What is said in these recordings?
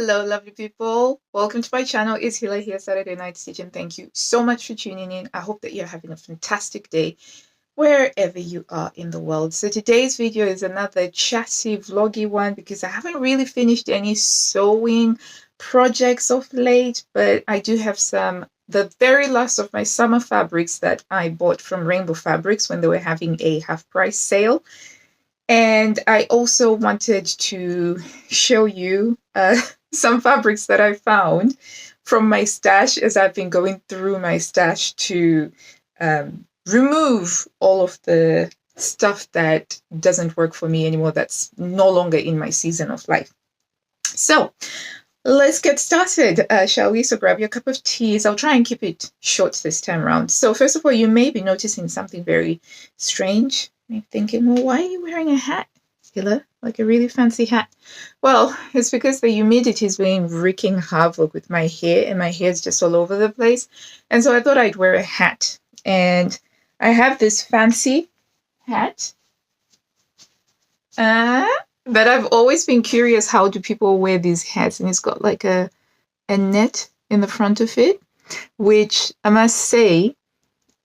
Hello, lovely people. Welcome to my channel. It's Hila here, Saturday Night Stitching. Thank you so much for tuning in. I hope that you're having a fantastic day wherever you are in the world. So today's video is another chatty, vloggy one because I haven't really finished any sewing projects of late, but I do have the very last of my summer fabrics that I bought from Rainbow Fabrics when they were having a half price sale. And I also wanted to show you some fabrics that I found from my stash as I've been going through my stash to remove all of the stuff that doesn't work for me anymore, that's no longer in my season of life. So let's get started, shall we? So grab your cup of tea. I'll try and keep it short this time around. So first of all, you may be noticing something very strange. You're thinking, well, why are you wearing a hat, Hila? Like a really fancy hat? Well, it's because the humidity has been wreaking havoc with my hair, and my hair is just all over the place. And so I thought I'd wear a hat. And I have this fancy hat. But I've always been curious, how do people wear these hats? And it's got like a net in the front of it, which I must say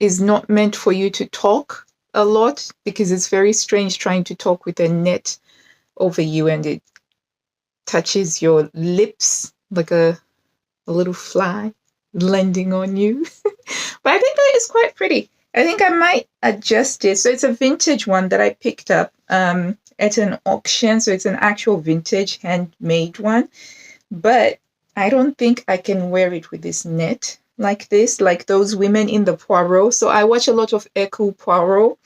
is not meant for you to talk a lot, because it's very strange trying to talk with a net over you and it touches your lips like a little fly landing on you. But I think that is quite pretty. I think I might adjust it. So it's a vintage one that I picked up at an auction. So it's an actual vintage handmade one. But I don't think I can wear it with this net like this, like those women in the Poirot. So I watch a lot of Hercule Poirot,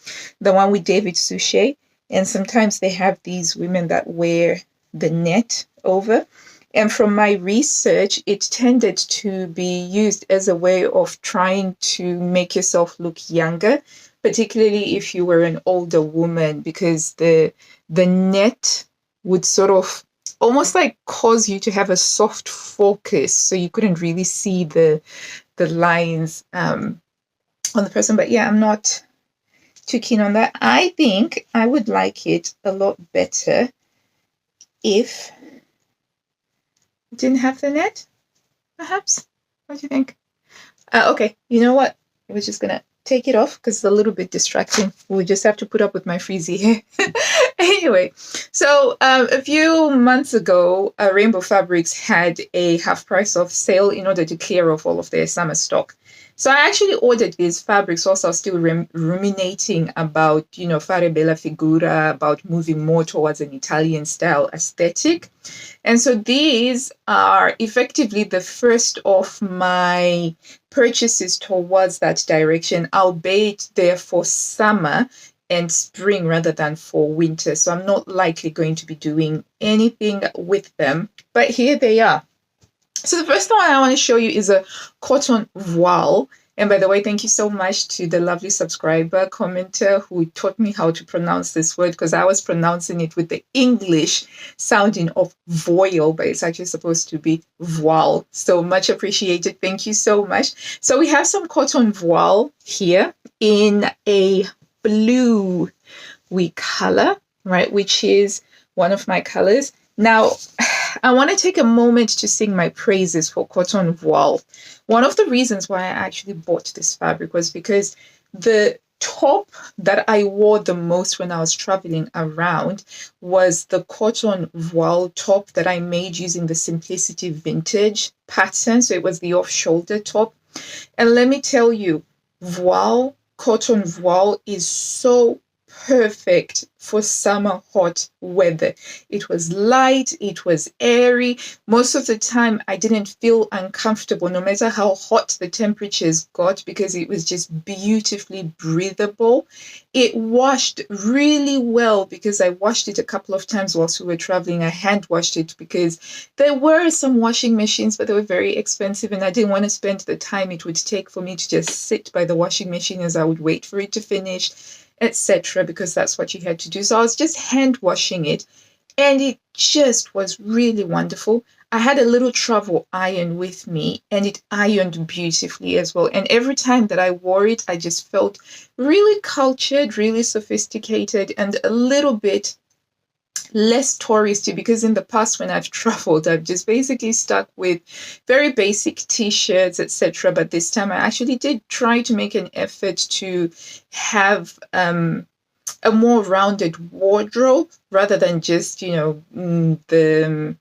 the one with David Suchet. And sometimes they have these women that wear the net over. And from my research, it tended to be used as a way of trying to make yourself look younger, particularly if you were an older woman, because the net would sort of almost like cause you to have a soft focus, so you couldn't really see the lines on the person. But yeah, I'm not too keen on that. I think I would like it a lot better if it didn't have the net, perhaps. What do you think? Okay, you know what? We're just gonna take it off because it's a little bit distracting. We'll just have to put up with my frizzy hair. Anyway, so a few months ago, Rainbow Fabrics had a half price off sale in order to clear off all of their summer stock. So I actually ordered these fabrics whilst I was still ruminating about, fare bella figura, about moving more towards an Italian style aesthetic. And so these are effectively the first of my purchases towards that direction, albeit they're for summer and spring rather than for winter. So I'm not likely going to be doing anything with them, but here they are. So the first one I want to show you is a cotton voile. And by the way, thank you so much to the lovely subscriber, commenter, who taught me how to pronounce this word, because I was pronouncing it with the English sounding of voile, but it's actually supposed to be voile. So much appreciated. Thank you so much. So we have some cotton voile here in a blue color, right, which is one of my colors. Now, I want to take a moment to sing my praises for cotton voile. One of the reasons why I actually bought this fabric was because the top that I wore the most when I was traveling around was the cotton voile top that I made using the Simplicity Vintage pattern. So it was the off-shoulder top. And let me tell you, cotton voile is so perfect for summer hot weather. It was light, it was airy. Most of the time I didn't feel uncomfortable no matter how hot the temperatures got, because it was just beautifully breathable. It washed really well because I washed it a couple of times whilst we were traveling. I hand washed it because there were some washing machines, but they were very expensive and I didn't want to spend the time it would take for me to just sit by the washing machine as I would wait for it to finish, etc., because that's what you had to do. So I was just hand washing it, and it just was really wonderful. I had a little travel iron with me, and it ironed beautifully as well. And every time that I wore it, I just felt really cultured, really sophisticated, and a little bit less touristy, because in the past when I've traveled, I've just basically stuck with very basic t-shirts, etc. But this time I actually did try to make an effort to have a more rounded wardrobe rather than just, the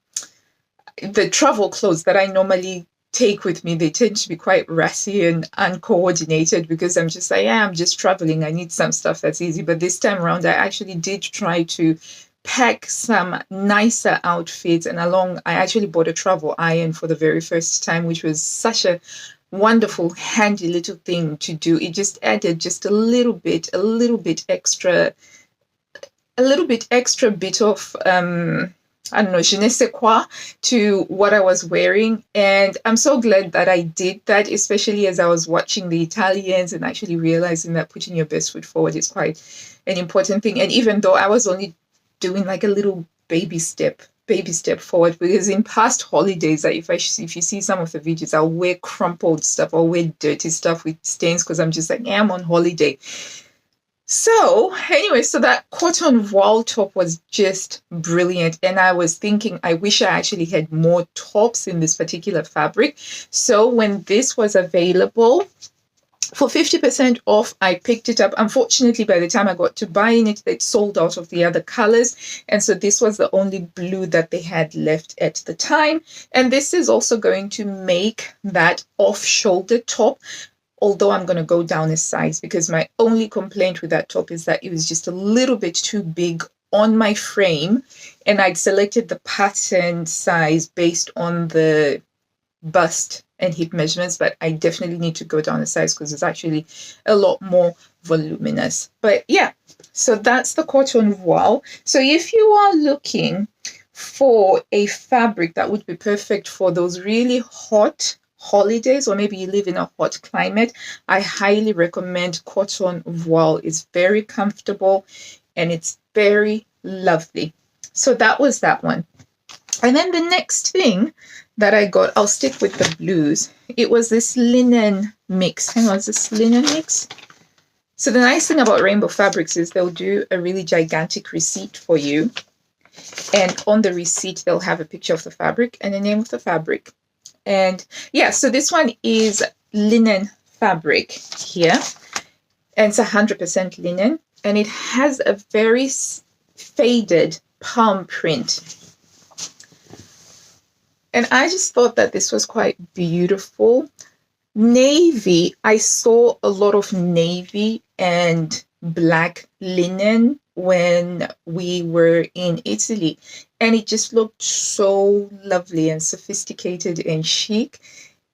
travel clothes that I normally take with me. They tend to be quite rassy and uncoordinated, because I'm just like, yeah, I'm just traveling. I need some stuff that's easy. But this time around, I actually did try to pack some nicer outfits. And I actually bought a travel iron for the very first time, which was such a wonderful, handy little thing to do. It just added just a little bit extra, bit of I don't know, je ne sais quoi to what I was wearing. And I'm so glad that I did that, especially as I was watching the Italians and actually realizing that putting your best foot forward is quite an important thing. And even though I was only doing like a little baby step forward, because in past holidays, if you see some of the videos, I'll wear crumpled stuff, I'll wear dirty stuff with stains, because I'm just like, yeah, I'm on holiday. So anyway, so that cotton voile top was just brilliant. And I was thinking, I wish I actually had more tops in this particular fabric. So when this was available for 50% off, I picked it up. Unfortunately, by the time I got to buying it, they'd sold out of the other colors. And so this was the only blue that they had left at the time. And this is also going to make that off-shoulder top, although I'm going to go down a size, because my only complaint with that top is that it was just a little bit too big on my frame, and I'd selected the pattern size based on the bust and hip measurements, but I definitely need to go down a size because it's actually a lot more voluminous. But yeah, so that's the cotton voile. So if you are looking for a fabric that would be perfect for those really hot holidays, or maybe you live in a hot climate, I highly recommend cotton voile. It's very comfortable and it's very lovely. So that was that one. And then the next thing that I got, I'll stick with the blues. It was this linen mix. Hang on, is this linen mix? So the nice thing about Rainbow Fabrics is they'll do a really gigantic receipt for you. And on the receipt, they'll have a picture of the fabric and the name of the fabric. And yeah, so this one is linen fabric here, and it's 100% linen, and it has a very faded palm print. And I just thought that this was quite beautiful. Navy, I saw a lot of navy and black linen when we were in Italy, and it just looked so lovely and sophisticated and chic.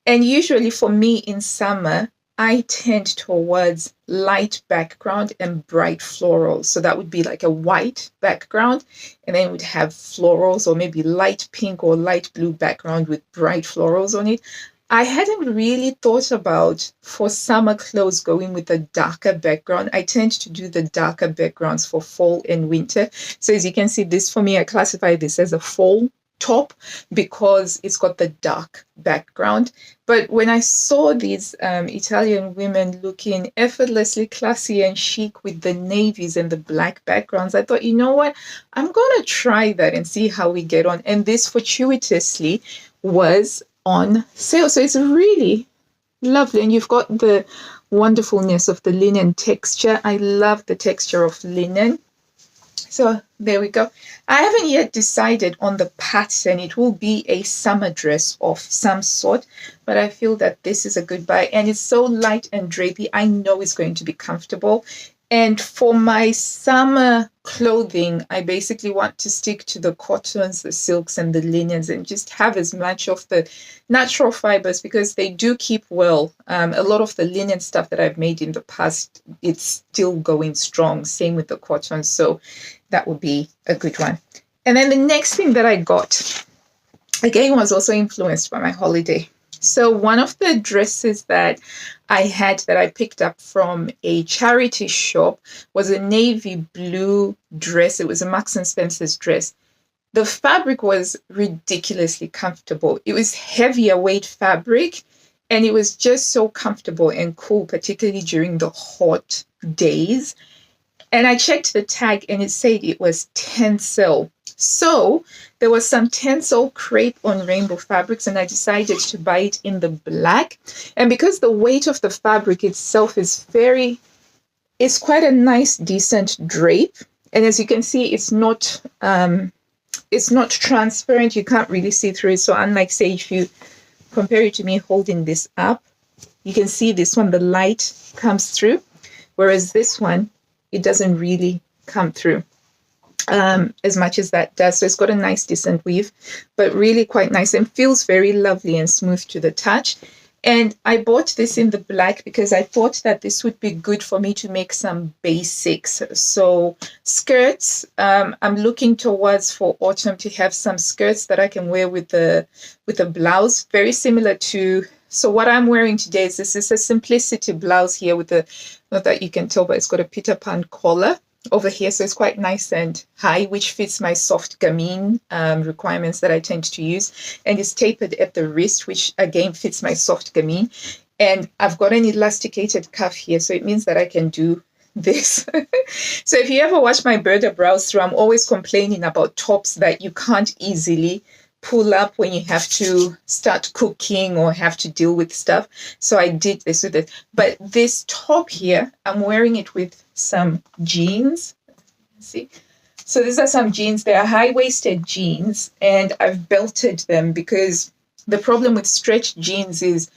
And usually for me in summer, I tend towards light background and bright florals. So that would be like a white background, and then we'd have florals, or maybe light pink or light blue background with bright florals on it. I hadn't really thought about, for summer clothes, going with a darker background. I tend to do the darker backgrounds for fall and winter. So as you can see, this for me, I classify this as a fall top because it's got the dark background. But when I saw these Italian women looking effortlessly classy and chic with the navies and the black backgrounds, I thought, you know what, I'm going to try that and see how we get on. And this fortuitously was on sale. So it's really lovely. And you've got the wonderfulness of the linen texture. I love the texture of linen. So there we go. I haven't yet decided on the pattern. It will be a summer dress of some sort, but I feel that this is a good buy. And it's so light and drapey. I know it's going to be comfortable. And for my summer clothing, I basically want to stick to the cottons, the silks, and the linens, and just have as much of the natural fibers, because they do keep well. A lot of the linen stuff that I've made in the past, it's still going strong. Same with the cotton. So that would be a good one. And then the next thing that I got, again, was also influenced by my holiday. So one of the dresses that I had that I picked up from a charity shop was a navy blue dress. It was a Marks and Spencer's dress. The fabric was ridiculously comfortable. It was heavier weight fabric, and it was just so comfortable and cool, particularly during the hot days. And I checked the tag and it said it was tencel. So there was some Tencel crepe on rainbow fabrics, and I decided to buy it in the black. And because the weight of the fabric itself is it's quite a nice, decent drape. And as you can see, it's not transparent. You can't really see through it. So unlike, say, if you compare it to me holding this up, you can see this one, the light comes through, whereas this one, it doesn't really come through as much as that does. So it's got a nice, decent weave, but really quite nice and feels very lovely and smooth to the touch. And I bought this in the black because I thought that this would be good for me to make some basics. So skirts, I'm looking towards for autumn to have some skirts that I can wear with the blouse, very similar to, so what I'm wearing today is this is a simplicity blouse here with not that you can tell, but it's got a Peter Pan collar over here, so it's quite nice and high, which fits my soft gamine requirements that I tend to use, and it's tapered at the wrist, which again fits my soft gamine. And I've got an elasticated cuff here, so it means that I can do this. So if you ever watch my Berda browse through, I'm always complaining about tops that you can't easily pull up when you have to start cooking or have to deal with stuff. So I did this with it. But this top here, I'm wearing it with some jeans. See? So these are some jeans. They are high-waisted jeans, and I've belted them because the problem with stretched jeans is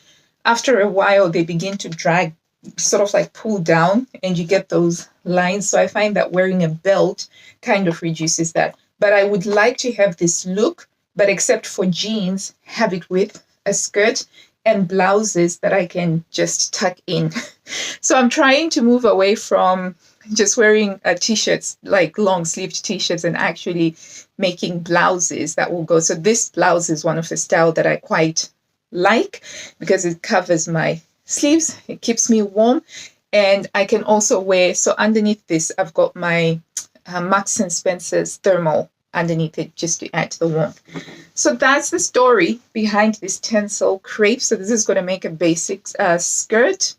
after a while they begin to drag, sort of like pull down, and you get those lines. So I find that wearing a belt kind of reduces that. But I would like to have this look, but except for jeans, have it with a skirt and blouses that I can just tuck in. So I'm trying to move away from just wearing t-shirts, like long-sleeved t-shirts, and actually making blouses that will go. So this blouse is one of the style that I quite like because it covers my sleeves, it keeps me warm, and I can also wear, so underneath this, I've got my Marks and Spencer's thermal underneath it just to add to the warmth. So that's the story behind this Tencel crepe. So this is going to make a basic skirt,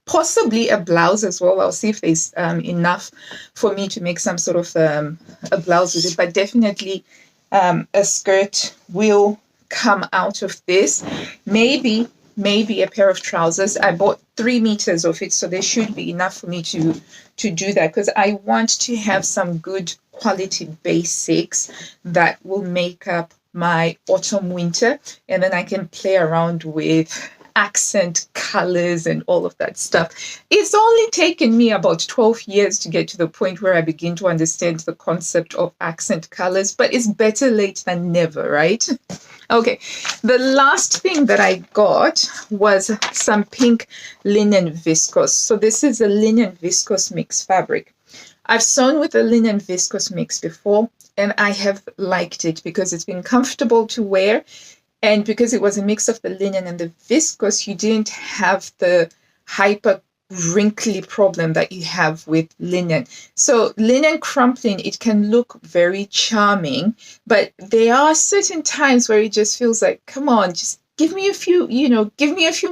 possibly a blouse as well. I'll see if there's enough for me to make some sort of a blouse with it, but definitely a skirt will come out of this. Maybe a pair of trousers. I bought 3 meters of it, so there should be enough for me to do that, because I want to have some good quality basics that will make up my autumn winter, and then I can play around with accent colors and all of that stuff. It's only taken me about 12 years to get to the point where I begin to understand the concept of accent colors, but it's better late than never, right? Okay, the last thing that I got was some pink linen viscose. So this is a linen viscose mix fabric. I've sewn with a linen viscose mix before, and I have liked it because it's been comfortable to wear, and because it was a mix of the linen and the viscose, you didn't have the hyper wrinkly problem that you have with linen. So linen crumpling, it can look very charming, but there are certain times where it just feels like, come on, just give me a few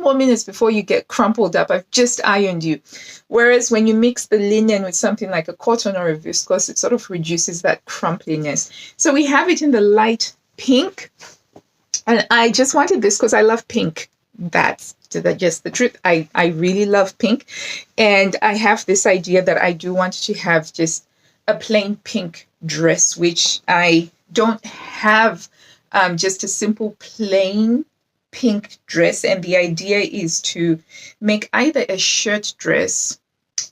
more minutes before you get crumpled up. I've just ironed you. Whereas when you mix the linen with something like a cotton or a viscose, it sort of reduces that crumpliness. So we have it in the light pink. And I just wanted this because I love pink. That's just the truth. I really love pink. And I have this idea that I do want to have just a plain pink dress, which I don't have, just a simple plain pink dress. And the idea is to make either a shirt dress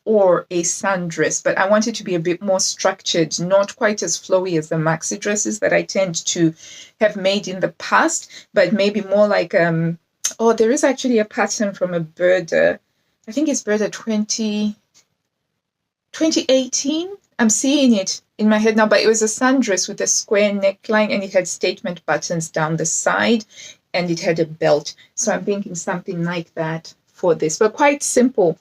or a sundress, but I want it to be a bit more structured, not quite as flowy as the maxi dresses that I tend to have made in the past, but maybe more like, there is actually a pattern from a Berda, I think it's Berda 2018. I'm seeing it in my head now, but it was a sundress with a square neckline, and it had statement buttons down the side, and it had a belt. So I'm thinking something like that for this, but quite simple,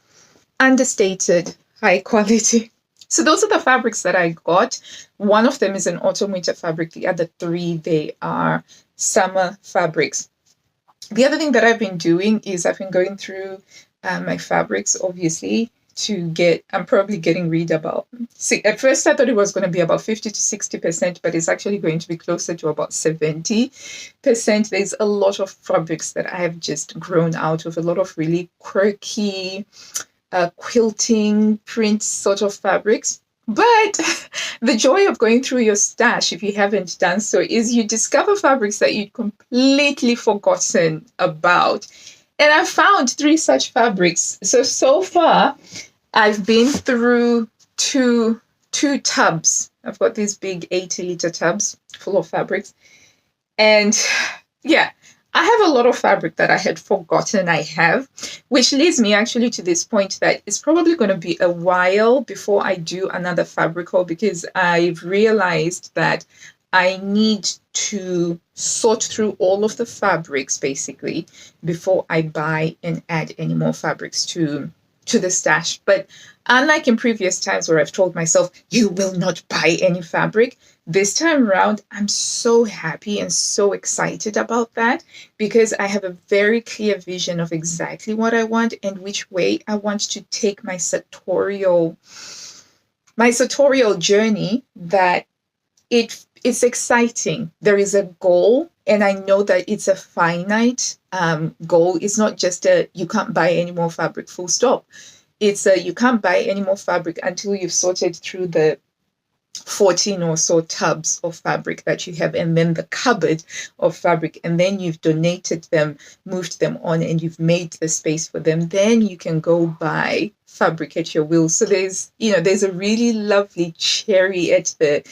understated, high quality. So those are the fabrics that I got. One of them is an autumn winter fabric. The other 3, they are summer fabrics. The other thing that I've been doing is I've been going through my fabrics, obviously, I'm probably getting rid about. See, at first I thought it was going to be about 50 to 60%, but it's actually going to be closer to about 70%. There's a lot of fabrics that I have just grown out of, a lot of really quirky quilting print sort of fabrics. But the joy of going through your stash, if you haven't done so, is you discover fabrics that you'd completely forgotten about. And I found 3 such fabrics. So far, I've been through two tubs. I've got these big 80-liter tubs full of fabrics. And yeah, I have a lot of fabric that I had forgotten I have, which leads me actually to this point that it's probably going to be a while before I do another fabric haul, because I've realized that I need to sort through all of the fabrics basically before I buy and add any more fabrics to the stash. But unlike in previous times where I've told myself, you will not buy any fabric, this time around, I'm so happy and so excited about that, because I have a very clear vision of exactly what I want and which way I want to take my sartorial journey. That it's exciting. There is a goal, and I know that it's a finite goal. It's not just you can't buy any more fabric, full stop. It's you can't buy any more fabric until you've sorted through the 14 or so tubs of fabric that you have, and then the cupboard of fabric, and then you've donated them, moved them on, and you've made the space for them. Then you can go buy fabric at your will. So there's a really lovely cherry at the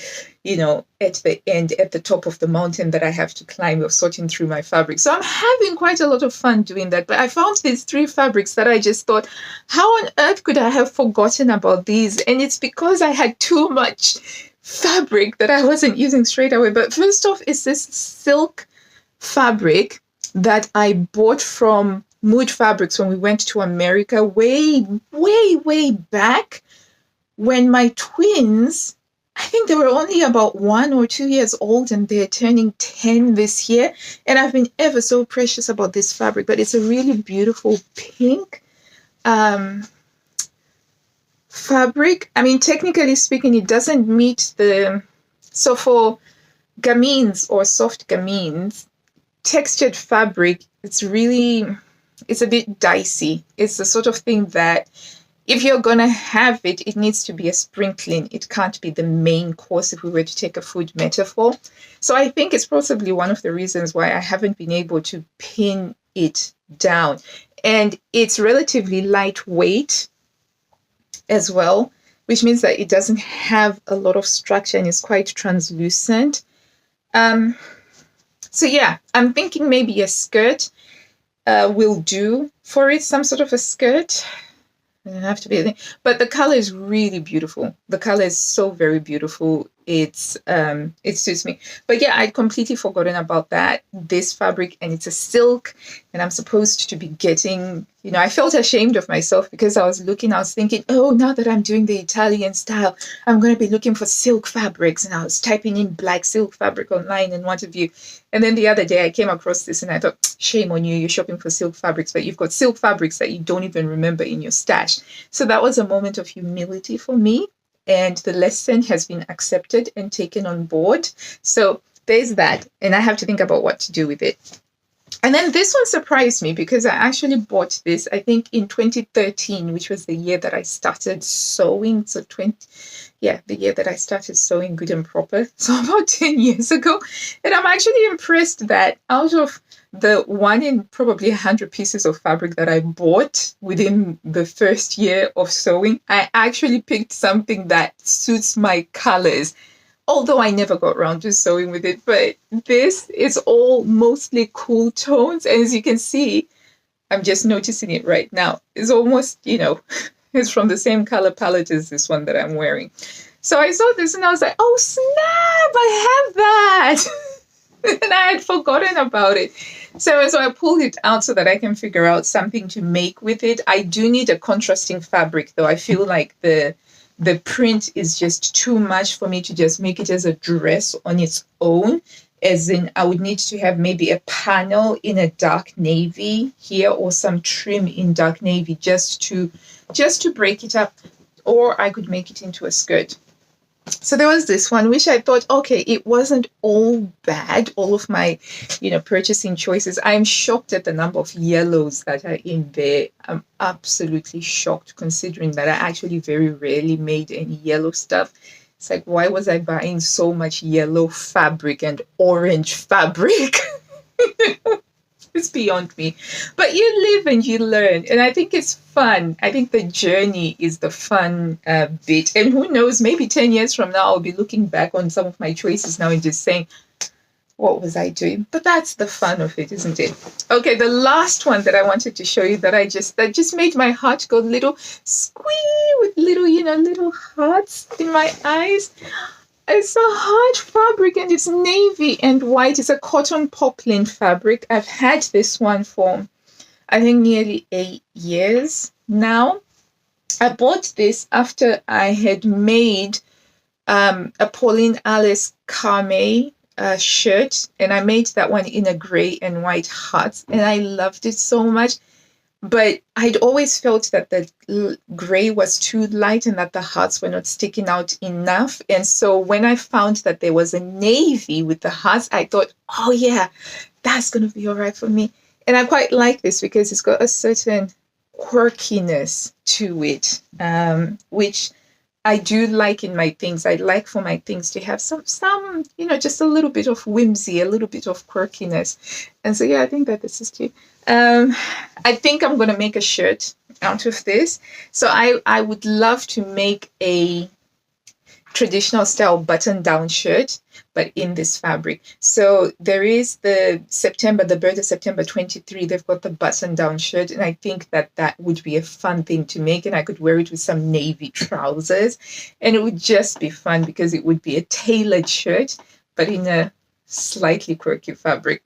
end, at the top of the mountain that I have to climb of sorting through my fabric. So I'm having quite a lot of fun doing that. But I found these 3 fabrics that I just thought, how on earth could I have forgotten about these? And it's because I had too much fabric that I wasn't using straight away. But first off, is this silk fabric that I bought from Mood Fabrics when we went to America way back, when my twins, I think they were only about 1 or 2 years old, and they're turning 10 this year. And I've been ever so precious about this fabric, but it's a really beautiful pink fabric. I mean, technically speaking, it doesn't meet so for gamines or soft gamines, textured fabric, it's a bit dicey. It's the sort of thing that if you're going to have it, it needs to be a sprinkling. It can't be the main course if we were to take a food metaphor. So I think it's possibly one of the reasons why I haven't been able to pin it down. And it's relatively lightweight as well, which means that it doesn't have a lot of structure and it's quite translucent. So yeah, I'm thinking maybe a skirt will do for it, some sort of a skirt. It doesn't have to be a thing, but the color is really beautiful. The color is so very beautiful. It suits me. But yeah, I'd completely forgotten about this fabric, and it's a silk, and I'm supposed to be getting, I felt ashamed of myself because I was thinking, oh, now that I'm doing the Italian style, I'm going to be looking for silk fabrics, and I was typing in black silk fabric online and what have you. And then the other day I came across this and I thought, shame on you, you're shopping for silk fabrics, but you've got silk fabrics that you don't even remember in your stash. So that was a moment of humility for me. And the lesson has been accepted and taken on board. So there's that. And I have to think about what to do with it. And then this one surprised me because I actually bought this, I think, in 2013, which was the year that I started sewing. So the year that I started sewing good and proper. So about 10 years ago. And I'm actually impressed that out of the 1 in probably 100 pieces of fabric that I bought within the first year of sewing, I actually picked something that suits my colors. Although I never got around to sewing with it, but this is all mostly cool tones. And as you can see, I'm just noticing it right now. It's almost, it's from the same color palette as this one that I'm wearing. So I saw this and I was like, oh snap, I have that. And I had forgotten about it. So I pulled it out so that I can figure out something to make with it. I do need a contrasting fabric though. I feel like the print is just too much for me to just make it as a dress on its own. as in I would need to have maybe a panel in a dark navy here or some trim in dark navy just to break it up, or I could make it into a skirt. So there was this one which I thought, okay, it wasn't all bad, all of my purchasing choices. I'm shocked at the number of yellows that are in there. I'm absolutely shocked, considering that I actually very rarely made any yellow stuff. It's like, why was I buying so much yellow fabric and orange fabric? It's beyond me. But you live and you learn. And I think it's fun. I think the journey is the fun bit. And who knows, maybe 10 years from now, I'll be looking back on some of my choices now and just saying, what was I doing? But that's the fun of it, isn't it? Okay, the last one that I wanted to show you that just made my heart go little squee with little hearts in my eyes. It's a hard fabric and it's navy and white. It's a cotton poplin fabric. I've had this one for, I think, nearly 8 years now. I bought this after I had made a Pauline Alice Carme shirt, and I made that one in a gray and white heart, and I loved it so much. But I'd always felt that the gray was too light and that the hearts were not sticking out enough. And so when I found that there was a navy with the hearts, I thought, oh yeah, that's going to be all right for me. And I quite like this because it's got a certain quirkiness to it, which I do like in my things. I like for my things to have some, just a little bit of whimsy, a little bit of quirkiness. And so, yeah, I think that this is cute. I think I'm going to make a shirt out of this. So I would love to make a traditional style button-down shirt, but in this fabric. So there is the birth of September 23, they've got the button-down shirt, and I think that would be a fun thing to make, and I could wear it with some navy trousers, and it would just be fun because it would be a tailored shirt, but in a slightly quirky fabric.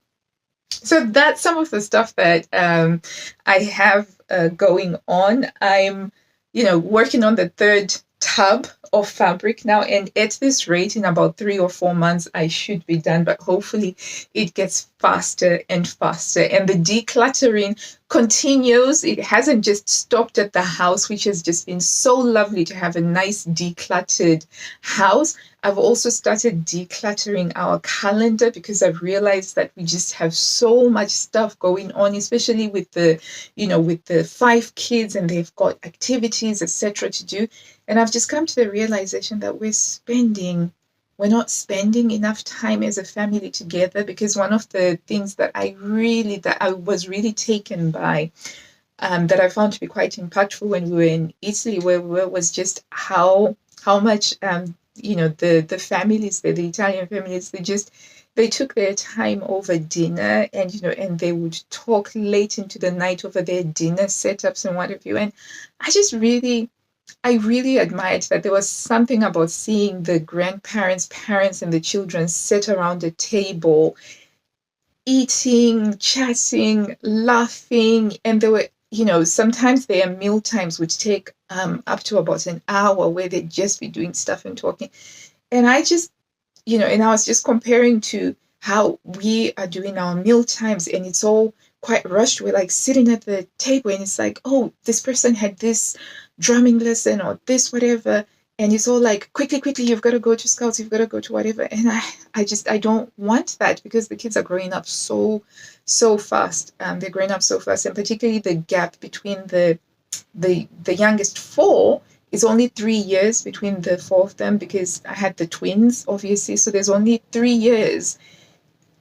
So that's some of the stuff that I have going on. I'm, working on the third tub of fabric now, and at this rate, in about 3 or 4 months, I should be done, but hopefully it gets faster and faster. And the decluttering continues. It hasn't just stopped at the house, which has just been so lovely to have a nice decluttered house. I've also started decluttering our calendar because I've realized that we just have so much stuff going on, especially with the 5 kids, and they've got activities, etc. to do. And I've just come to the realization that we're not spending enough time as a family together, because one of the things that I was really taken by, that I found to be quite impactful when we were in Italy, was just how much the families, the Italian families, they took their time over dinner, and they would talk late into the night over their dinner setups and what have you. And I really admired that. There was something about seeing the grandparents, parents, and the children sit around a table, eating, chatting, laughing, and there were, sometimes their meal times would take up to about an hour where they'd just be doing stuff and talking. And I just, and I was just comparing to how we are doing our meal times, and it's all quite rushed. We're like sitting at the table, and it's like, oh, this person had this drumming lesson or this whatever, and it's all like quickly, you've got to go to Scouts, you've got to go to whatever. And I don't want that, because the kids are growing up so fast. They're growing up so fast, and particularly the gap between the youngest 4 is only 3 years between the 4 of them, because I had the twins, obviously, so there's only 3 years.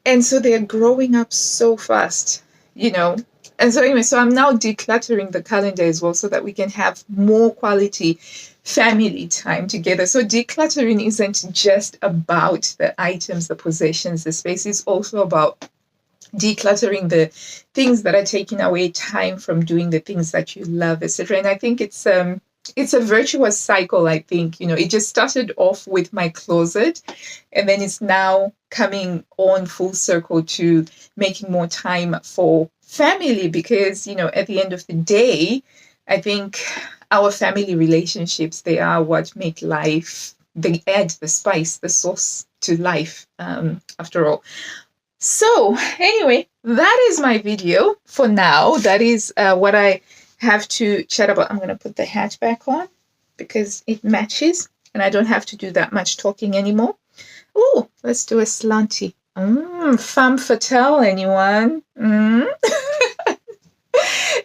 And so they're growing up so fast, And so anyway, so I'm now decluttering the calendar as well, so that we can have more quality family time together. So decluttering isn't just about the items, the possessions, the space. It's also about decluttering the things that are taking away time from doing the things that you love, etc. And I think it's a virtuous cycle. I think, it just started off with my closet, and then it's now coming on full circle to making more time for family, because, at the end of the day, I think our family relationships, they are what make life, they add the spice, the sauce to life, after all. So anyway, that is my video for now. That is what I have to chat about. I'm going to put the hat back on because it matches and I don't have to do that much talking anymore. Oh, let's do a slanty. Femme fatale, anyone?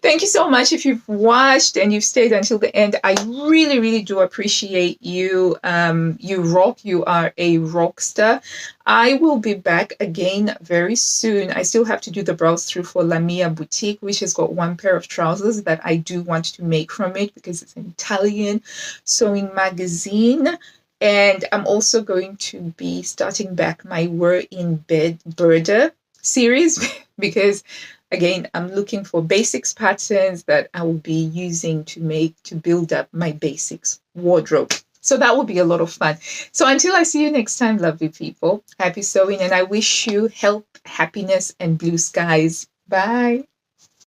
Thank you so much if you've watched and you've stayed until the end. I really, really do appreciate you. You rock. You are a rock star. I will be back again very soon. I still have to do the browse through for Lamia Boutique, which has got one pair of trousers that I do want to make from it because it's an Italian sewing magazine. And I'm also going to be starting back my We're in Bed Birder series because, again, I'm looking for basics patterns that I will be using to build up my basics wardrobe. So that will be a lot of fun. So until I see you next time, lovely people, happy sewing, and I wish you health, happiness, and blue skies. Bye.